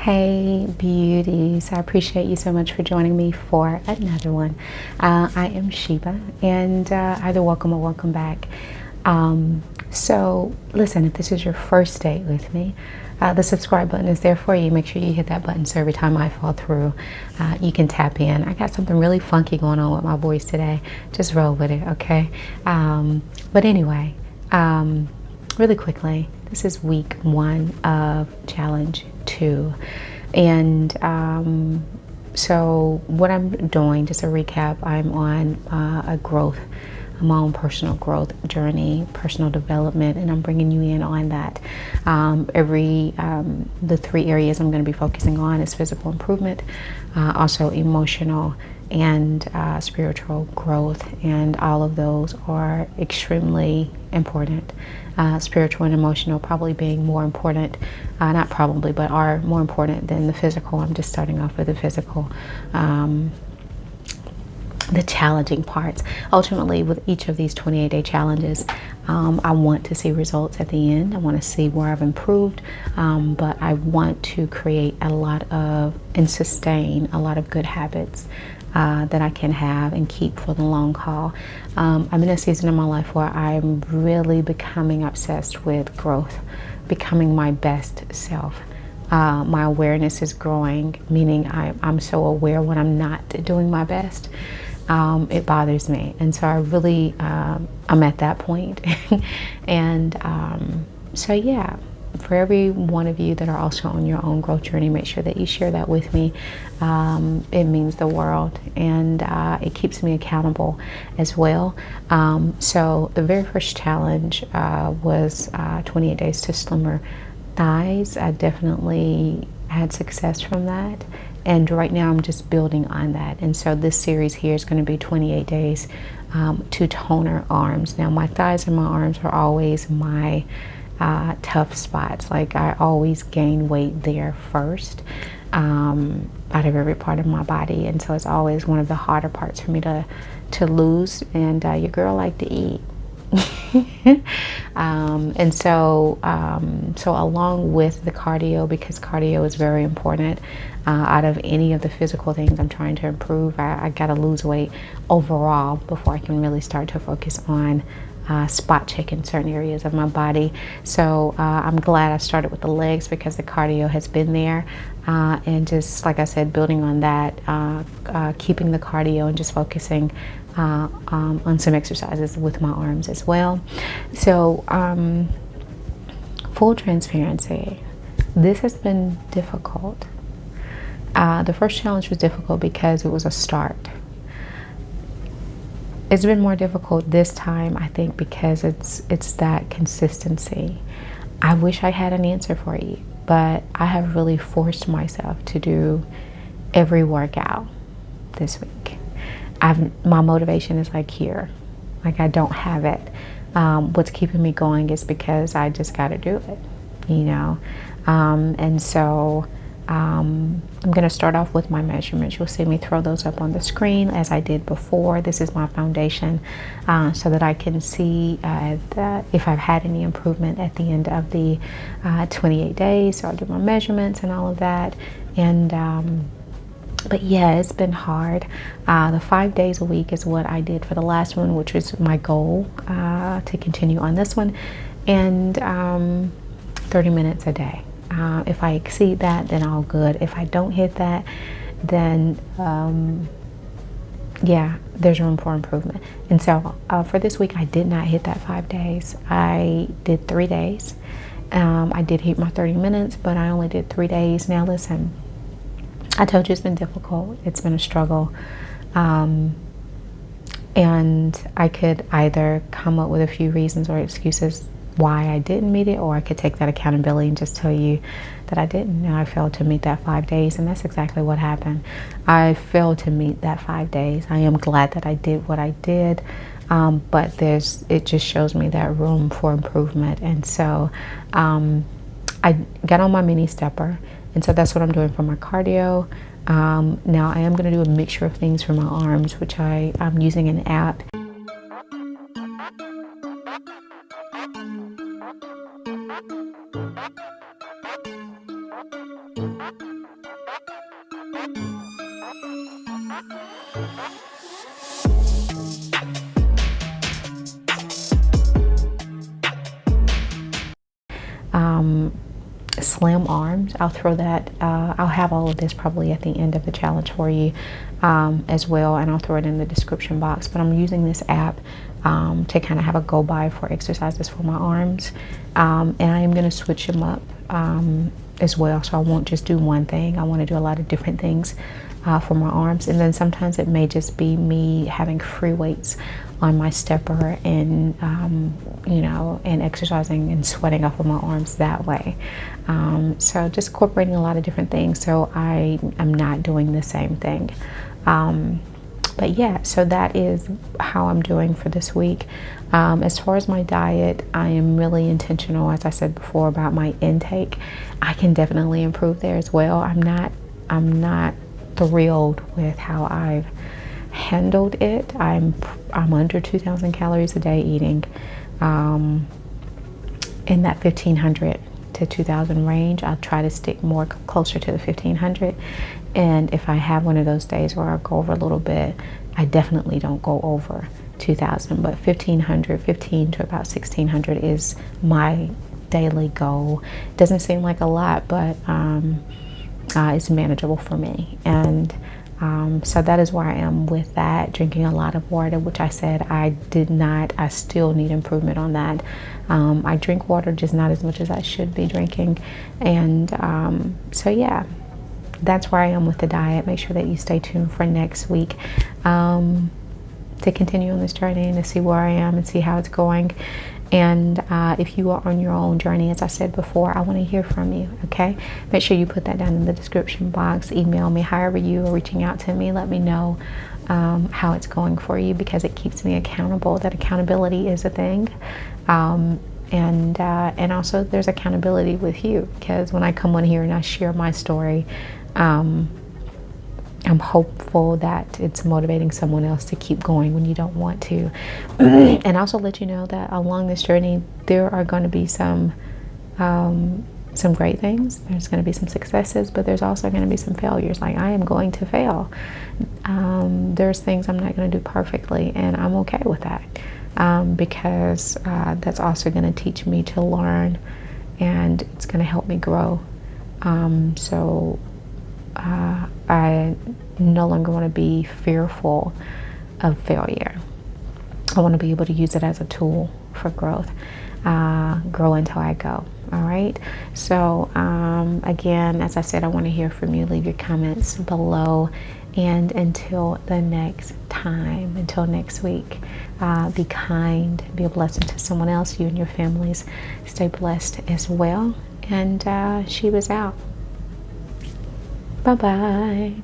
Hey beauties, I appreciate you so much for joining me for another one. I am Sheba, and either welcome or welcome back. So listen, if this is your first date with me, the subscribe button is there for you. Make sure you hit that button so every time I fall through, you can tap in. I got something really funky going on with my voice today. Just roll with it, okay? But anyway, really quickly, this is week 1 of challenge 2. And so what I'm doing, just a recap, I'm on my own personal growth journey, personal development, and I'm bringing you in on that. The 3 areas I'm going to be focusing on is physical improvement, also emotional and spiritual growth, and all of those are extremely important. Spiritual and emotional probably being more important, not probably, but are more important than the physical. I'm just starting off with the physical. The challenging parts. Ultimately, with each of these 28-day challenges, I want to see results at the end. I want to see where I've improved, but I want to create a lot of and sustain a lot of good habits that I can have and keep for the long haul. I'm in a season in my life where I'm really becoming obsessed with growth, becoming my best self. My awareness is growing, meaning I'm so aware when I'm not doing my best. It bothers me, and so I really I'm at that point. And so yeah, for every one of you that are also on your own growth journey, make sure that you share that with me. It means the world, and it keeps me accountable as well. So the very first challenge was 28 days to slimmer thighs. I definitely had success from that, and right now I'm just building on that. And so this series here is going to be 28 days to toner arms. Now my thighs and my arms are always my tough spots. Like, I always gain weight there first, out of every part of my body, and so it's always one of the harder parts for me to lose. And your girl like to eat. And so along with the cardio, because cardio is very important, out of any of the physical things I'm trying to improve, I got to lose weight overall before I can really start to focus on spot checking certain areas of my body. So I'm glad I started with the legs, because the cardio has been there, and just like I said, building on that, keeping the cardio and just focusing on some exercises with my arms as well. So full transparency, this has been difficult. The first challenge was difficult because it was a start. It's been more difficult this time, I think, because it's that consistency. I wish I had an answer for you, but I have really forced myself to do every workout this week. My motivation is like here, like I don't have it. What's keeping me going is because I just got to do it, you know. And so I'm going to start off with my measurements. You'll see me throw those up on the screen as I did before. This is my foundation, so that I can see if I've had any improvement at the end of the 28 days. So I'll do my measurements and all of that. And but yeah, it's been hard. The 5 days a week is what I did for the last one, which was my goal to continue on this one, and 30 minutes a day. If I exceed that, then all good. If I don't hit that, then yeah, there's room for improvement. And so for this week, I did not hit that 5 days. I did 3 days. I did hit my 30 minutes, but I only did 3 days. Now listen, I told you it's been difficult. It's been a struggle. And I could either come up with a few reasons or excuses why I didn't meet it, or I could take that accountability and just tell you that I didn't. And I failed to meet that 5 days, and that's exactly what happened. I failed to meet that 5 days. I am glad that I did what I did, but it just shows me that room for improvement. And so I got on my mini stepper, and so that's what I'm doing for my cardio. Now I am going to do a mixture of things for my arms, which I'm using an app. slim arms. I'll throw that, I'll have all of this probably at the end of the challenge for you as well, and I'll throw it in the description box. But I'm using this app to kind of have a go by for exercises for my arms, and I am going to switch them up as well, so I won't just do one thing. I want to do a lot of different things for my arms, and then sometimes it may just be me having free weights on my stepper and you know, and exercising and sweating off of my arms that way. So just incorporating a lot of different things, so I am not doing the same thing. But yeah, so that is how I'm doing for this week. As far as my diet, I am really intentional, as I said before, about my intake. I can definitely improve there as well. I'm not thrilled with how I've handled it. I'm under 2,000 calories a day eating, in that 1,500 to 2,000 range. I'll try to stick more closer to the 1,500, and if I have one of those days where I go over a little bit, I definitely don't go over 2,000, but 1,500, 15 to about 1,600 is my daily goal. Doesn't seem like a lot, but it's manageable for me, and so that is where I am with that. Drinking a lot of water, which I said I did not. I still need improvement on that. I drink water, just not as much as I should be drinking, and so yeah, that's where I am with the diet. Make sure that you stay tuned for next week to continue on this journey and to see where I am and see how it's going. And if you are on your own journey, as I said before, I want to hear from you, okay? Make sure you put that down in the description box. Email me, however you are reaching out to me. Let me know how it's going for you, because it keeps me accountable. That accountability is a thing. And also there's accountability with you, because when I come on here and I share my story, I'm hopeful that it's motivating someone else to keep going when you don't want to. And also let you know that along this journey, there are going to be some great things. There's going to be some successes, but there's also going to be some failures. Like, I am going to fail. There's things I'm not going to do perfectly, and I'm okay with that, because that's also going to teach me to learn, and it's going to help me grow. So I no longer want to be fearful of failure. I want to be able to use it as a tool for growth. Grow until I go. All right. So again, as I said, I want to hear from you. Leave your comments below. And until the next time, until next week, be kind, be a blessing to someone else, you and your families. Stay blessed as well. And she was out. Bye-bye.